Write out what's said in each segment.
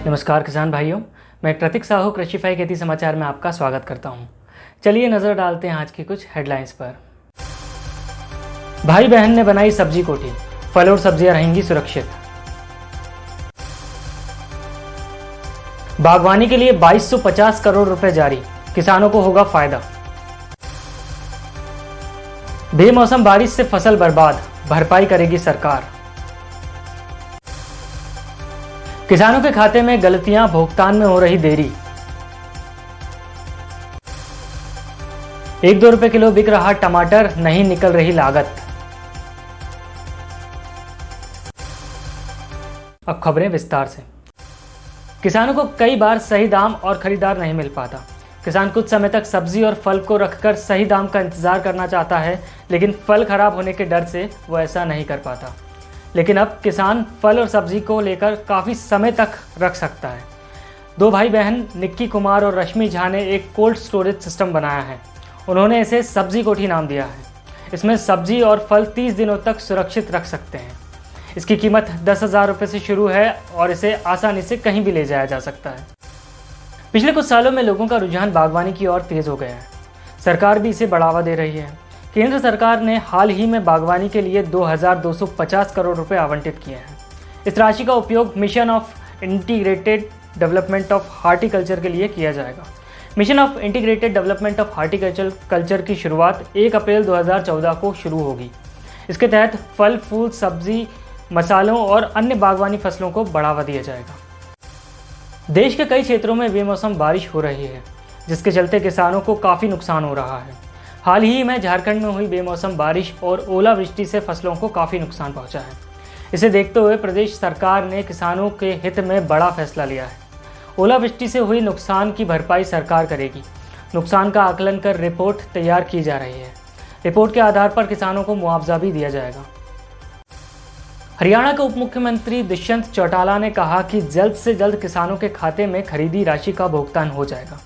नमस्कार किसान भाइयों, मैं प्रतीक साहू कृषिफाई खेती समाचार में आपका स्वागत करता हूं। चलिए नज़र डालते हैं आज की कुछ हेडलाइंस पर। भाई बहन ने बनाई सब्जी कोठी, फल और सब्जियां रहेंगी सुरक्षित। बागवानी के लिए 2250 करोड़ रुपए जारी, किसानों को होगा फायदा। बेमौसम बारिश से फसल बर्बाद, भरपाई करेगी सरकार। किसानों के खाते में गलतियां, भुगतान में हो रही देरी। 1-2 रुपए किलो बिक रहा टमाटर, नहीं निकल रही लागत। अब खबरें विस्तार से। किसानों को कई बार सही दाम और खरीदार नहीं मिल पाता। किसान कुछ समय तक सब्जी और फल को रखकर सही दाम का इंतजार करना चाहता है, लेकिन फल खराब होने के डर से वो ऐसा नहीं कर पाता। लेकिन अब किसान फल और सब्जी को लेकर काफ़ी समय तक रख सकता है। 2 भाई बहन निक्की कुमार और रश्मि झा ने एक कोल्ड स्टोरेज सिस्टम बनाया है। उन्होंने इसे सब्जी कोठी नाम दिया है। इसमें सब्जी और फल 30 दिनों तक सुरक्षित रख सकते हैं। इसकी कीमत 10,000 रुपये से शुरू है और इसे आसानी से कहीं भी ले जाया जा सकता है। पिछले कुछ सालों में लोगों का रुझान बागवानी की ओर तेज़ हो गया है। सरकार भी इसे बढ़ावा दे रही है। केंद्र सरकार ने हाल ही में बागवानी के लिए 2250 करोड़ रुपए आवंटित किए हैं। इस राशि का उपयोग mission of integrated development of horticulture के लिए किया जाएगा। Mission of integrated development of horticulture की शुरुआत 1 अप्रैल 2014 को शुरू होगी। इसके तहत फल, फूल, सब्जी, मसालों और अन्य बागवानी फसलों को बढ़ावा दिया जाएगा। देश के कई क्षेत्रों में बेमौसम बारिश हो रही है, जिसके चलते किसानों को काफ़ी नुकसान हो रहा है। हाल ही में झारखंड में हुई बेमौसम बारिश और ओलावृष्टि से फसलों को काफ़ी नुकसान पहुंचा है। इसे देखते हुए प्रदेश सरकार ने किसानों के हित में बड़ा फैसला लिया है। ओलावृष्टि से हुई नुकसान की भरपाई सरकार करेगी। नुकसान का आकलन कर रिपोर्ट तैयार की जा रही है। रिपोर्ट के आधार पर किसानों को मुआवजा भी दिया जाएगा। हरियाणा के उप मुख्यमंत्री दुष्यंत चौटाला ने कहा कि जल्द से जल्द किसानों के खाते में खरीदी राशि का भुगतान हो जाएगा।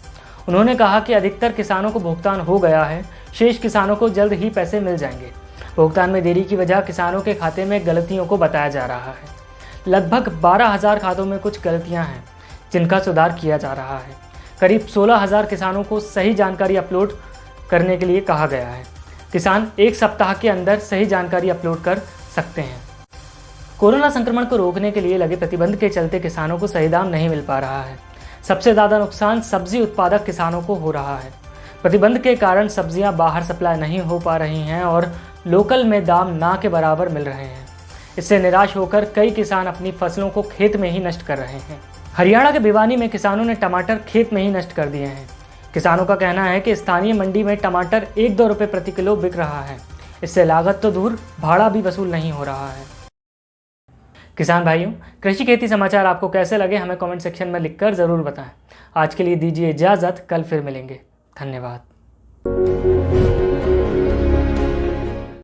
उन्होंने कहा कि अधिकतर किसानों को भुगतान हो गया है, शेष किसानों को जल्द ही पैसे मिल जाएंगे। भुगतान में देरी की वजह किसानों के खाते में गलतियों को बताया जा रहा है। लगभग 12,000 खातों में कुछ गलतियां हैं, जिनका सुधार किया जा रहा है। करीब 16,000 किसानों को सही जानकारी अपलोड करने के लिए कहा गया है। किसान 1 सप्ताह के अंदर सही जानकारी अपलोड कर सकते हैं। कोरोना संक्रमण को रोकने के लिए लगे प्रतिबंध के चलते किसानों को सही दाम नहीं मिल पा रहा है। सबसे ज़्यादा नुकसान सब्जी उत्पादक किसानों को हो रहा है। प्रतिबंध के कारण सब्जियां बाहर सप्लाई नहीं हो पा रही हैं और लोकल में दाम ना के बराबर मिल रहे हैं। इससे निराश होकर कई किसान अपनी फसलों को खेत में ही नष्ट कर रहे हैं। हरियाणा के भिवानी में किसानों ने टमाटर खेत में ही नष्ट कर दिए हैं। किसानों का कहना है कि स्थानीय मंडी में टमाटर 1-2 रुपये प्रति किलो बिक रहा है। इससे लागत तो दूर, भाड़ा भी वसूल नहीं हो रहा है। किसान भाइयों, कृषि खेती समाचार आपको कैसे लगे हमें कमेंट सेक्शन में लिखकर ज़रूर बताएं। आज के लिए दीजिए इजाज़त, कल फिर मिलेंगे। धन्यवाद।